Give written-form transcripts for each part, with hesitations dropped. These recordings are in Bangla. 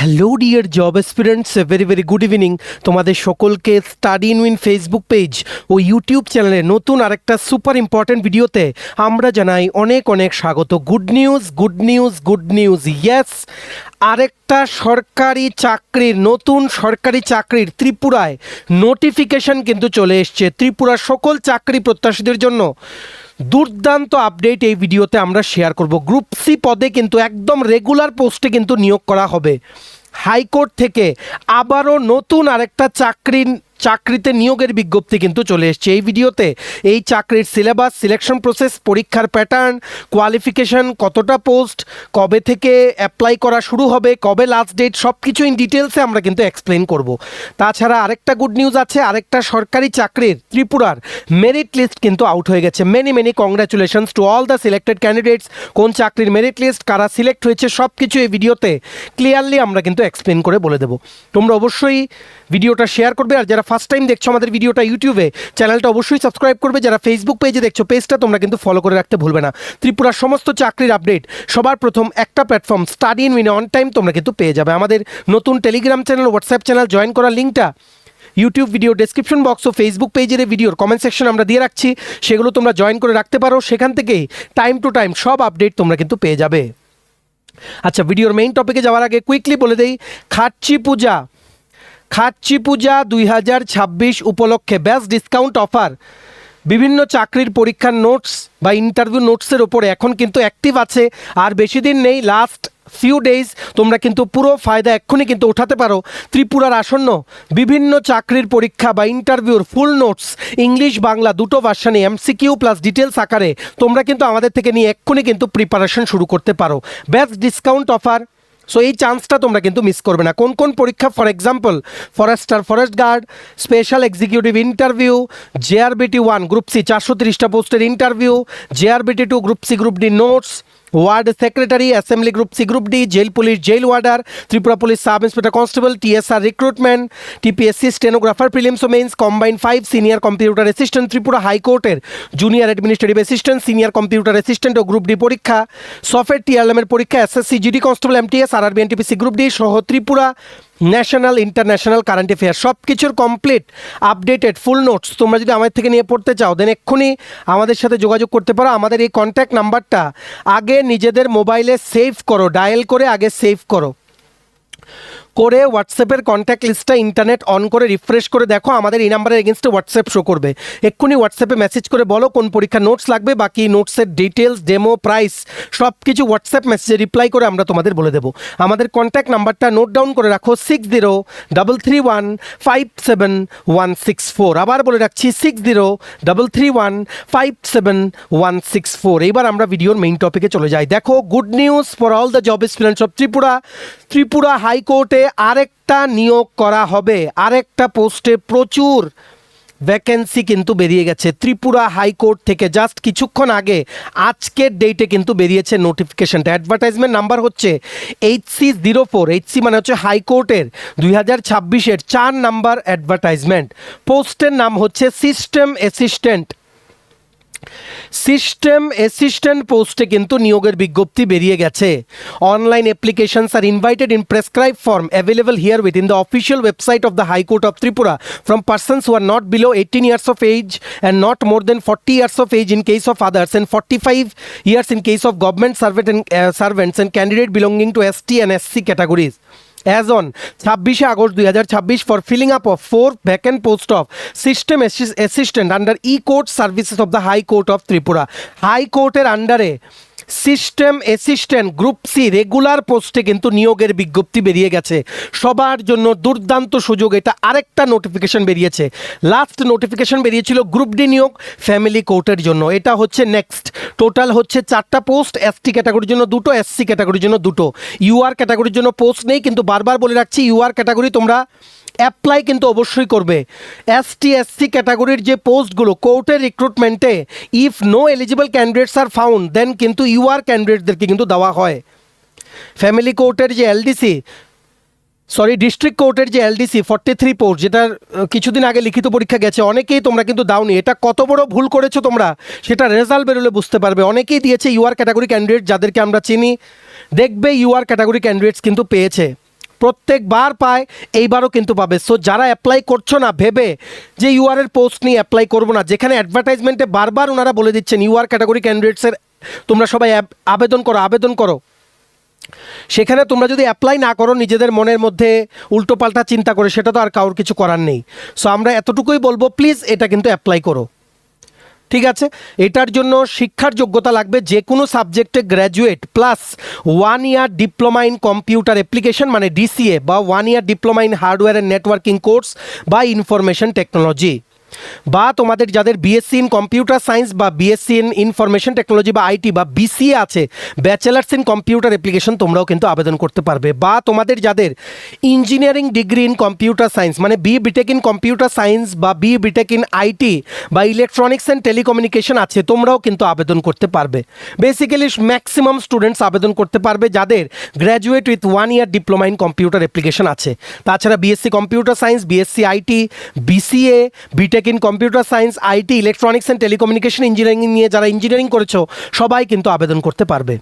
Hello dear job aspirants, very very good evening. তোমাদের সকলকে study in win Facebook page ও ইউটিউব চ্যানেলে নতুন আরেকটা সুপার ইম্পর্ট্যান্ট ভিডিওতে আমরা জানাই অনেক অনেক স্বাগত। Good news, good news, good news, yes, আরেকটা সরকারি চাকরির, নতুন সরকারি চাকরির ত্রিপুরায় নোটিফিকেশন কিন্তু চলে এসছে। ত্রিপুরার সকল চাকরি প্রত্যাশীদের জন্য দুর্দান্ত আপডেট এই ভিডিওতে আমরা শেয়ার করব। গ্রুপ সি পদে কিন্তু একদম রেগুলার পোস্টে কিন্তু নিয়োগ করা হবে। হাইকোর্ট থেকে আবারও নতুন আরেকটা চাকরিতে নিয়োগের বিজ্ঞপ্তি কিন্তু চলে এসছে। এই ভিডিওতে এই চাকরির সিলেবাস, সিলেকশন প্রসেস, পরীক্ষার প্যাটার্ন, কোয়ালিফিকেশন, কতটা পোস্ট, কবে থেকে অ্যাপ্লাই করা শুরু হবে, কবে লাস্ট ডেট, সব কিছু ইন ডিটেলসে আমরা কিন্তু এক্সপ্লেন করব। তাছাড়া আরেকটা গুড নিউজ আছে, আরেকটা সরকারি চাকরির ত্রিপুরার মেরিট লিস্ট কিন্তু আউট হয়ে গেছে। Many congratulations to all the selected candidates. কোন চাকরির মেরিট লিস্ট, কারা সিলেক্ট হয়েছে, সব কিছু এই ভিডিওতে ক্লিয়ারলি আমরা কিন্তু এক্সপ্লেন করে বলে দেবো। তোমরা অবশ্যই ভিডিওটা শেয়ার করবে, আর যারা ফার্স্ট টাইম দেখছো আমাদের ভিডিওটা ইউটিউবে, চ্যানেলটা অবশ্যই সাবস্ক্রাইব করবে। যারা ফেসবুক পেজে দেখছো, পেজটা তোমরা কিন্তু ফলো করে রাখতে ভুলবে না। ত্রিপুরার সমস্ত চাকরির আপডেট সবার প্রথম একটা platform study in win on time তোমরা কিন্তু পেয়ে যাবে। আমাদের নতুন Telegram channel, WhatsApp channel join করার লিঙ্কটা ইউটিউব ভিডিও ডেসক্রিপশন বক্স ও ফেসবুক পেজের ভিডিওর কমেন্ট সেকশন আমরা দিয়ে রাখছি, সেগুলো তোমরা জয়েন করে রাখতে পারো। সেখান থেকেই টাইম টু টাইম সব আপডেট তোমরা কিন্তু পেয়ে যাবে। আচ্ছা, ভিডিওর মেইন টপিকে যাওয়ার আগে কুইকলি বলে দেই, খাচ্চি পূজা 2026 উপলক্ষে বেস্ট ডিসকাউন্ট অফার বিভিন্ন চাকরির পরীক্ষার নোটস বা ইন্টারভিউ নোটসের ওপরে এখন কিন্তু অ্যাক্টিভ আছে। আর বেশি দিন নেই, লাস্ট ফিউ ডেজ তোমরা কিন্তু পুরো ফায়দা এক্ষুনি কিন্তু উঠাতে পারো। ত্রিপুরার আসন্ন বিভিন্ন চাকরির পরীক্ষা বা ইন্টারভিউর ফুল নোটস ইংলিশ বাংলা দুটো ভার্সানে এমসিকিউ প্লাস ডিটেলস আকারে তোমরা কিন্তু আমাদের থেকে নিয়ে এক্ষুনি কিন্তু প্রিপারেশন শুরু করতে পারো। বেস্ট ডিসকাউন্ট অফার, সো এই চান্সটা তোমরা কিন্তু মিস করবে না। কোন কোন পরীক্ষা, for example forester, forest guard, special executive interview, JRBT 1 group C 430টা পোস্টের interview, JRBT 2 group C group D notes, ward secretary, assembly group C group D, jail police, jail warder, Tripura police sub inspector constable, TSR recruitment, TPSC stenographer prelims ও mains, combine 5 senior computer assistant, Tripura হাইকোর্টের junior administrative assistant, senior computer assistant ও গ্রুপ ডি পরীক্ষা, সফটওয়্যার TRLM-এর পরীক্ষা, SSC GD constable MTS, RRB NTPC group D সহ Tripura national international current affair সব কিছুর কমপ্লিট আপডেটেড ফুল নোটস তোমরা যদি আমাদের থেকে নিয়ে পড়তে চাও, দেন এক্ষুনি আমাদের সাথে যোগাযোগ করতে পারো। আমাদের এই কন্ট্যাক্ট নাম্বারটা আগে নিজেদের মোবাইলে সেভ করো, ডায়াল করে আগে সেভ করো, করে হোয়াটসঅ্যাপের কন্ট্যাক্ট লিস্টটা ইন্টারনেট অন করে রিফ্রেশ করে দেখো, আমাদের এই নাম্বারের এগেনস্টে হোয়াটসঅ্যাপ শো করবে। এক্ষুনি হোয়াটসঅ্যাপে মেসেজ করে বলো কোন পরীক্ষার নোটস লাগবে, বাকি নোটসের ডিটেলস, ডেমো, প্রাইস সব কিছু হোয়াটসঅ্যাপ মেসেজে রিপ্লাই করে আমরা তোমাদের বলে দেবো। আমাদের কন্ট্যাক্ট নাম্বারটা নোট ডাউন করে রাখো, 6033157164। আবার বলে রাখছি 6033157164। এইবার আমরা ভিডিওর মেইন টপিকে চলে যাই। দেখো, good news for all the job students of Tripura হাইকোর্টে আরেকটা নিয়োগ করা হবে, আরেকটা পোস্টে প্রচুর ভ্যাকেন্সি কিন্তু বেরিয়ে গেছে ত্রিপুরা হাইকোর্ট থেকে। জাস্ট কিছুক্ষণ আগে আজকের ডেটে কিন্তু বেরিয়েছে নোটিফিকেশনটা। অ্যাডভার্টাইজমেন্ট নাম্বার হচ্ছে HC04, HC মানে হচ্ছে হাইকোর্টের 2026-এর 4 নাম্বার অ্যাডভার্টাইজমেন্ট। পোস্টের নাম হচ্ছে সিস্টেম অ্যাসিস্ট্যান্ট পোস্টে কিন্তু নিয়োগের বিজ্ঞপ্তি বেরিয়ে গেছে। Online applications are invited in prescribe form available here within the official website of the high court of Tripura from persons who are not below 18 years of age and not more than 40 years of age in case of others and 45 years in case of government servants and candidate belonging to ST and SC categories. As on 26 August 2026 for filling up of 4 vacant post of system assistant under e-court services of the High Court of Tripura. High Court এর আন্ডারে system assistant group C regular পোস্টে কিন্তু নিয়োগের বিজ্ঞপ্তি বেরিয়ে গেছে সবার জন্য। দুর্দান্ত সুযোগ, এটা আরেকটা নোটিফিকেশন বেরিয়েছে। লাস্ট নোটিফিকেশন বেরিয়েছিল গ্রুপ ডি নিয়োগ ফ্যামিলি কোর্টের জন্য, এটা হচ্ছে নেক্সট। টোটাল হচ্ছে 4টা পোস্ট, ST ক্যাটাগরির জন্য 2টো, SC ক্যাটাগরির জন্য 2টো। UR ক্যাটাগরির জন্য পোস্ট নেই, কিন্তু বারবার বলে রাখছি UR ক্যাটাগরি তোমরা অ্যাপ্লাই কিন্তু অবশ্যই করবে। ST SC ক্যাটাগরির যে পোস্টগুলো কোর্টের রিক্রুটমেন্টে if no eligible candidates are found then কিন্তু UR ক্যান্ডিডেটদেরকে কিন্তু দেওয়া হয়। ফ্যামিলি কোর্টের যে ডিস্ট্রিক্ট কোর্টের যে LDC 43 পোস্ট, যেটার কিছুদিন আগে লিখিত পরীক্ষা গেছে, অনেকেই তোমরা কিন্তু দাওনি। এটা কত বড় ভুল করেছো তোমরা সেটা রেজাল্ট বেরোলে বুঝতে পারবে। অনেকেই দিয়েছে UR ক্যাটাগরি ক্যান্ডিডেট, যাদেরকে আমরা চিনি, দেখবে UR ক্যাটাগরি ক্যান্ডিডেটস কিন্তু পেয়েছে। প্রত্যেকবার পায়, এইবারও কিন্তু পাবে। সো যারা অ্যাপ্লাই করছো না ভেবে যে ইউআরের পোস্ট নিয়ে অ্যাপ্লাই করবো না, যেখানে অ্যাডভার্টাইজমেন্টে বারবার ওনারা বলে দিচ্ছেন ইউআর ক্যাটাগরি ক্যান্ডিডেটসের তোমরা সবাই আবেদন করো, সেখানে তোমরা যদি অ্যাপ্লাই না করো নিজেদের মনের মধ্যে উল্টোপাল্টা চিন্তা করে, সেটা তো আর কারোর কিছু করার নেই। সো আমরা এতটুকুই বলবো, প্লিজ এটা কিন্তু অ্যাপ্লাই করো, ঠিক আছে। এটার জন্য শিক্ষার যোগ্যতা লাগবে যে কোনো সাবজেক্টে graduate plus 1 year diploma in computer application মানে ডিসিএ, বা 1 year diploma in hardware and networking course বা ইনফরমেশন টেকনোলজি, বা তোমাদের যাদের বিএসসি ইন কম্পিউটার সায়েন্স বা বিএসসি ইন ইনফরমেশন টেকনোলজি বা আইটি বা বিসিএ আছে, ব্যাচেলার্স ইন কম্পিউটার অ্যাপ্লিকেশন, তোমরাও কিন্তু আবেদন করতে পারবে। বা তোমাদের যাদের engineering degree in computer science মানে বিটেক ইন কম্পিউটার সায়েন্স বা বিটেক ইন আইটি বা ইলেকট্রনিক্স অ্যান্ড টেলিকমিউনিকেশন আছে, তোমরাও কিন্তু আবেদন করতে পারবে। বেসিক্যালি ম্যাক্সিমাম স্টুডেন্টস আবেদন করতে পারবে যাদের graduate with 1 year diploma in computer application আছে। তাছাড়া BSc computer science, BSc IT, BCA, BTech in computer science, IT, electronics and telecommunication engineering নিয়ে যারা ইঞ্জিনিয়ারিং করেছো সবাই কিন্তু আবেদন করতে পারবে,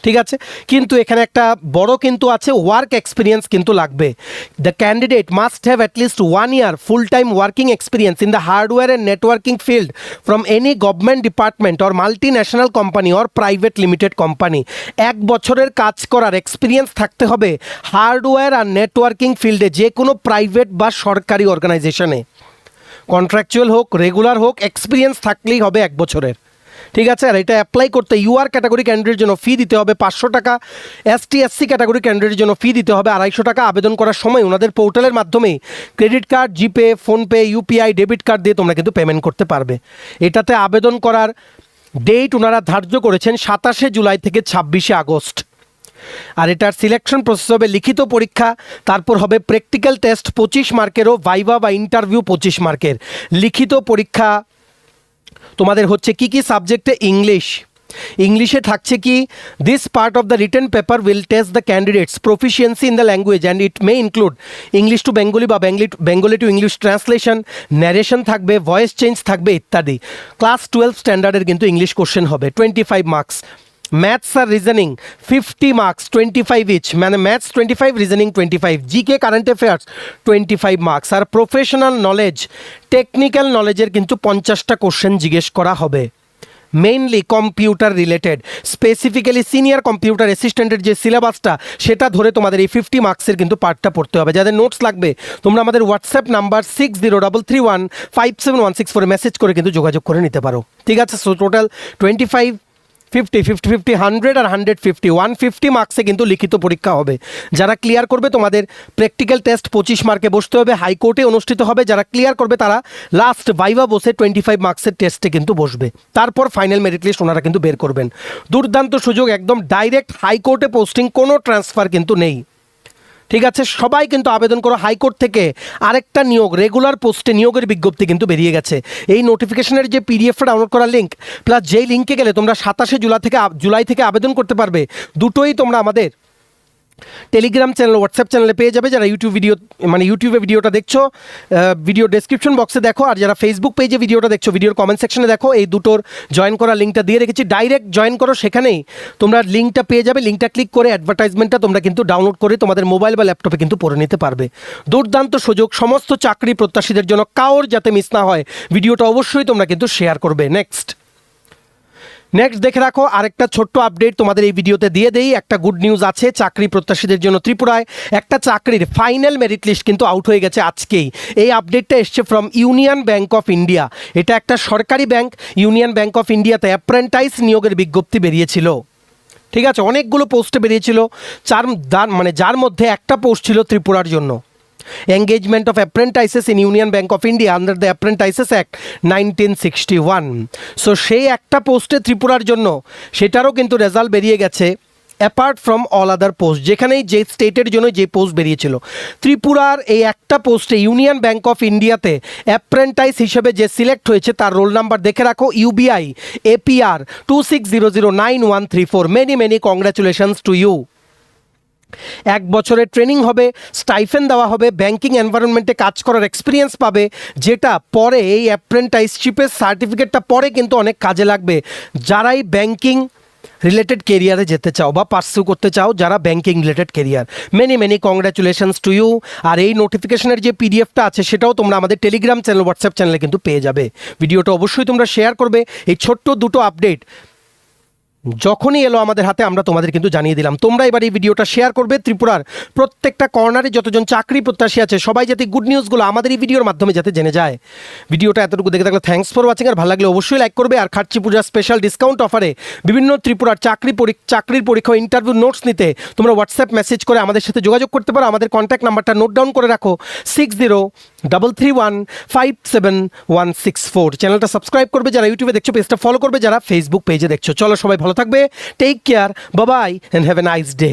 ঠিক আছে। কিন্তু এখানে একটা বড় কিন্তু আছে, ওয়ার্ক এক্সপিরিয়েন্স কিন্তু লাগবে। The candidate must have at least 1 year full time working experience in the hardware and networking field from any government department or multi national company or private limited company. 1 বছরের কাজ করার এক্সপিরিয়েন্স থাকতে হবে হার্ডওয়্যার আর নেটওয়ার্কিং ফিল্ডে, যে কোনো প্রাইভেট বা সরকারি অর্গানাইজেশনে, কন্ট্রাকচুয়াল হোক রেগুলার হোক, এক্সপিরিয়েন্স থাকলেই হবে 1 বছরের, ঠিক আছে। আর এটা অ্যাপ্লাই করতে ইউআর ক্যাটাগরি ক্যান্ডিডেটের জন্য ফি দিতে হবে 500 টাকা, এসটি/এসসি ক্যাটাগরি ক্যান্ডিডেটের জন্য ফি দিতে হবে 250 টাকা। আবেদন করার সময় ওনাদের পোর্টালের মাধ্যমে ক্রেডিট কার্ড, জিপে, ফোনপে, ইউপিআই, ডেবিট কার্ড দিয়ে তোমরা কিন্তু পেমেন্ট করতে পারবে। এটাতে আবেদন করার ডেট ওনারা ধার্য করেছেন 27 জুলাই থেকে 26 আগস্ট। আর এটার সিলেকশন প্রসেস হবে লিখিত পরীক্ষা, তারপর হবে প্র্যাকটিক্যাল টেস্ট 25 মার্কেরও, ভাইভা বা ইন্টারভিউ 25 মার্কের। লিখিত পরীক্ষা তোমাদের হচ্ছে কি কি সাবজেক্টে? ইংলিশে থাকছে কি, this part of the written paper will test the candidates proficiency in the language and it may include English to Bengali বা Bengali to English translation, narration থাকবে, ভয়েস চেঞ্জ থাকবে ইত্যাদি। ক্লাস 12 স্ট্যান্ডার্ডের কিন্তু ইংলিশ কোশ্চেন হবে, 25 মার্কস। ম্যাথস আর রিজনিং 50 মার্কস, 25 ইচ, মানে maths 25, reasoning 25, GK current affairs 25 marks. আর প্রফেশনাল নলেজ, টেকনিক্যাল নলেজের কিন্তু 50টা কোশ্চেন জিজ্ঞেস করা হবে, mainly computer related. Specifically senior computer অ্যাসিস্ট্যান্টের যে সিলেবাসটা সেটা ধরে তোমাদের এই 50 মার্কসের কিন্তু পার্টটা পড়তে হবে। যাদের নোটস লাগবে তোমরা আমাদের হোয়াটসঅ্যাপ নাম্বার 6033157164 মেসেজ করে কিন্তু যোগাযোগ করে নিতে পারো, ঠিক আছে। সো টোটাল 25, 50, 50, 50, 100 আর 150, 150 মার্কসে কিন্তু লিখিত পরীক্ষা হবে। যারা ক্লিয়ার করবে তোমাদের প্র্যাকটিক্যাল টেস্ট 25 মার্কে বসতে হবে, হাইকোর্টে অনুষ্ঠিত হবে। যারা ক্লিয়ার করবে তারা লাস্ট ভাইভা বসে 25 মার্কসের টেস্টে কিন্তু বসবে, তারপর ফাইনাল মেরিট লিস্ট ওনারা কিন্তু বের করবেন। দুর্দান্ত সুযোগ, একদম ডাইরেক্ট হাইকোর্টে পোস্টিং, কোনো ট্রান্সফার কিন্তু নেই, ঠিক আছে। সবাই কিন্তু আবেদন করো। হাইকোর্ট থেকে আরেকটা নিয়োগ, রেগুলার পোস্টে নিয়োগের বিজ্ঞপ্তি কিন্তু বেরিয়ে গেছে। এই নোটিফিকেশনের যে পিডিএফটা ডাউনলোড করার লিঙ্ক প্লাস যেই লিঙ্কে গেলে তোমরা 27 জুলাই থেকে আবেদন করতে পারবে, দুটোই তোমরা আমাদের টেলিগ্রাম চ্যানেল, হোয়াটসঅ্যাপ চ্যানেলে পেয়ে যাবে। যারা ইউটিউবে ভিডিওটা দেখছো, ভিডিও ডেসক্রিপশন বক্সে দেখো, আর যারা ফেসবুক পেজে ভিডিওটা দেখছো ভিডিওর কমেন্ট সেকশনে দেখো, এই দুটোর জয়েন করার লিঙ্কটা দিয়ে রেখেছি, ডাইরেক্ট জয়েন করো, সেখানেই তোমরা লিঙ্কটা পেয়ে যাবে। লিঙ্কটা ক্লিক করে অ্যাডভার্টাইজমেন্টটা তোমরা কিন্তু ডাউনলোড করে তোমাদের মোবাইল বা ল্যাপটপে কিন্তু পড়ে নিতে পারবে। দুর্দান্ত সুযোগ সমস্ত চাকরি প্রত্যাশীদের জন্য, কারোর যাতে মিস না হয়। ভিডিওটা অবশ্যই তোমরা কিন্তু শেয়ার করবে। নেক্সট দেখে রাখো, আরেকটা ছোট্ট আপডেট তোমাদের এই ভিডিওতে দিয়ে দেই। একটা গুড নিউজ আছে চাকরি প্রত্যাশীদের জন্য। ত্রিপুরায় একটা চাকরির ফাইনাল মেরিট লিস্ট কিন্তু আউট হয়ে গেছে আজকেই। এই আপডেটটা এসছে from union bank of India. এটা একটা সরকারি ব্যাঙ্ক, ইউনিয়ন ব্যাঙ্ক অফ ইন্ডিয়াতে অ্যাপ্রেন্টাইজ নিয়োগের বিজ্ঞপ্তি বেরিয়েছিল, ঠিক আছে। অনেকগুলো পোস্টে বেরিয়েছিল, যার মধ্যে একটা পোস্ট ছিল ত্রিপুরার জন্য। Engagement of apprentices in Union Bank of India under the Apprentices Act 1961. So সেই একটা পোস্টে ত্রিপুরার জন্য, সেটারও কিন্তু রেজাল্ট বেরিয়ে গেছে। Apart from all other post, যেখানেই যে স্টেটের জন্য যে পোস্ট বেরিয়েছিল, ত্রিপুরার এই একটা পোস্টে ইউনিয়ন ব্যাঙ্ক অফ ইন্ডিয়াতে অ্যাপ্রেন্টাইজ হিসেবে যে সিলেক্ট হয়েছে তার রোল নাম্বার দেখে রাখো, UBI APR 26009134। Many congratulations to you. 1 বছরের ট্রেনিং হবে, স্টাইফেন দেওয়া হবে, ব্যাংকিং এনভায়রনমেন্টে কাজ করার এক্সপিরিয়েন্স পাবে, যেটা পরে এই অ্যাপ্রেন্টাইসশিপের সার্টিফিকেটটা পরে কিন্তু অনেক কাজে লাগবে। যারাই ব্যাংকিং রিলেটেড কেরিয়ারে যেতে চাও বা পার্সিউ করতে চাও, যারা banking related career, many congratulations to you. আর এই নোটিফিকেশনের যে পিডিএফটা আছে সেটাও তোমরা আমাদের টেলিগ্রাম চ্যানেল, হোয়াটসঅ্যাপ চ্যানেলে কিন্তু পেয়ে যাবে। ভিডিওটা অবশ্যই তোমরা শেয়ার করবে। এই ছোট্ট দুটো আপডেট যখনই এলো আমাদের হাতে আমরা তোমাদের কিন্তু জানিয়ে দিলাম। তোমরা এবার এই ভিডিওটা শেয়ার করবে। ত্রিপুরার প্রত্যেকটা কর্নারে যতজন চাকরি প্রত্যাশী আছে সবাই যাতে গুড নিউজগুলো আমাদের এই ভিডিওর মাধ্যমে যাতে জেনে যায়। ভিডিওটা এতটুকু দেখে থাকলে থ্যাঙ্কস ফর ওয়াচিং। আর ভালো লাগলে অবশ্যই লাইক করবে। আর খাট্টি পূজার স্পেশাল ডিসকাউন্ট অফারে বিভিন্ন ত্রিপুরার চাকরির পরীক্ষা ইন্টারভিউ নোটস নিতে তোমরা হোয়াটসঅ্যাপ মেসেজ করে আমাদের সাথে যোগাযোগ করতে পারো। আমাদের কন্ট্যাক্ট নাম্বারটা নোট ডাউন করে রাখো, 6033157164। চ্যানেলটা সাবস্ক্রাইব করবে যারা ইউটিউবে দেখছো, পেজটা ফলো করবে যারা ফেসবুক পেজে দেখছো। চলো সবাই ভালো থাকবে, take care, bye bye, and have a nice day.